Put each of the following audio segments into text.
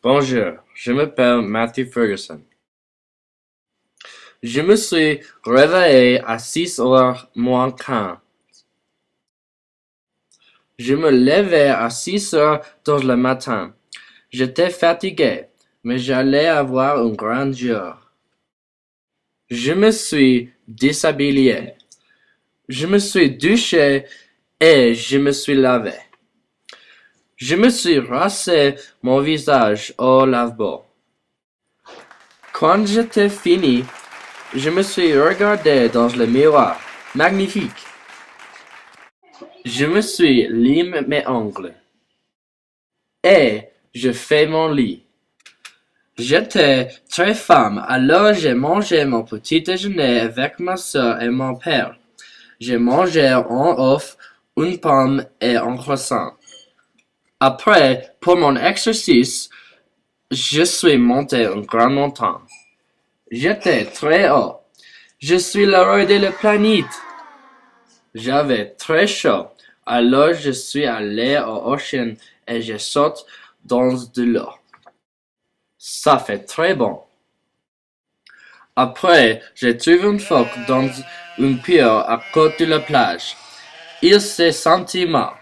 Bonjour, je m'appelle Matthew Ferguson. Je me suis réveillé à 6h moins 15. Je me levais à 6h dans le matin. J'étais fatigué, mais j'allais avoir un grand jour. Je me suis déshabillé. Je me suis douché et je me suis lavé. Je me suis rasé mon visage au lavabo. Quand j'étais fini, je me suis regardé dans le miroir. Magnifique! Je me suis limé mes ongles. Et je fais mon lit. J'étais très faim, alors j'ai mangé mon petit déjeuner avec ma soeur et mon père. J'ai mangé un œuf, une pomme et un croissant. Après, pour mon exercice, je suis monté une grande montagne. J'étais très haut. Je suis le roi de la planète. J'avais très chaud, alors je suis allé au océan et je saute dans de l'eau. Ça fait très bon. Après, j'ai trouvé une phoque dans une pierre à côté de la plage. Il s'est senti mal.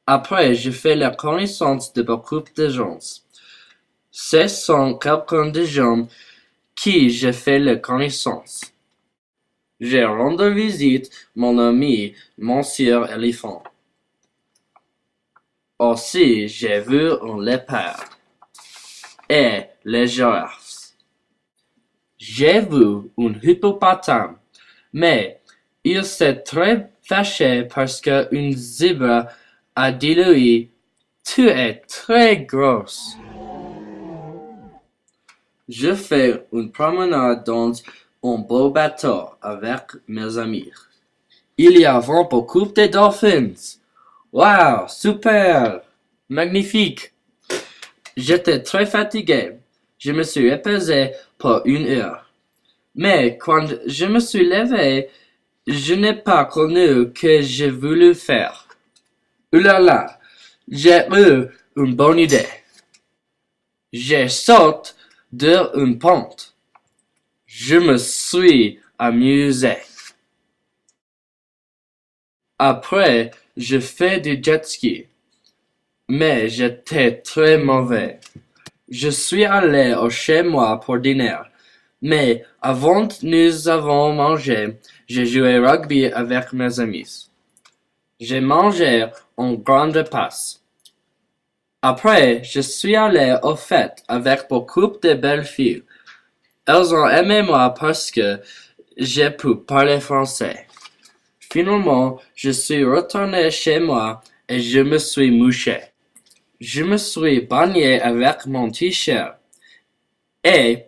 Après, j'ai fait la connaissance de beaucoup de gens. Ce sont quelques de gens qui j'ai fait la connaissance. J'ai rendu visite mon ami Monsieur Éléphant. Aussi, j'ai vu un léopard et les girafes. J'ai vu un hippopotame, mais il s'est très fâché parce qu'une zèbre a dit lui, tu es très grosse. Je fais une promenade dans un beau bateau avec mes amis. Il y avait beaucoup de dolphins. Wow, super, magnifique. J'étais très fatigué. Je me suis reposé pour 1 heure. Mais quand je me suis levé, je n'ai pas connu que j'ai voulu faire. Oulala, j'ai eu une bonne idée. J'ai sauté d'une pente. Je me suis amusé. Après, je fais du jet ski. Mais j'étais très mauvais. Je suis allé chez moi pour dîner. Mais avant nous avons mangé, j'ai joué rugby avec mes amis. J'ai mangé un grand repas. Après, je suis allé aux fêtes avec beaucoup de belles filles. Elles ont aimé moi parce que j'ai pu parler français. Finalement, je suis retourné chez moi et je me suis mouché. Je me suis baigné avec mon t-shirt et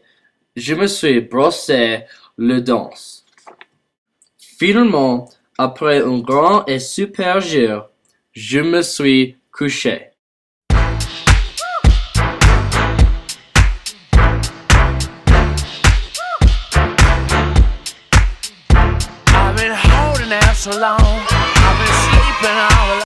je me suis brossé les dents. Finalement, après un grand et super jour, je me suis couché. I've been holding out so long. I've been sleeping all alone.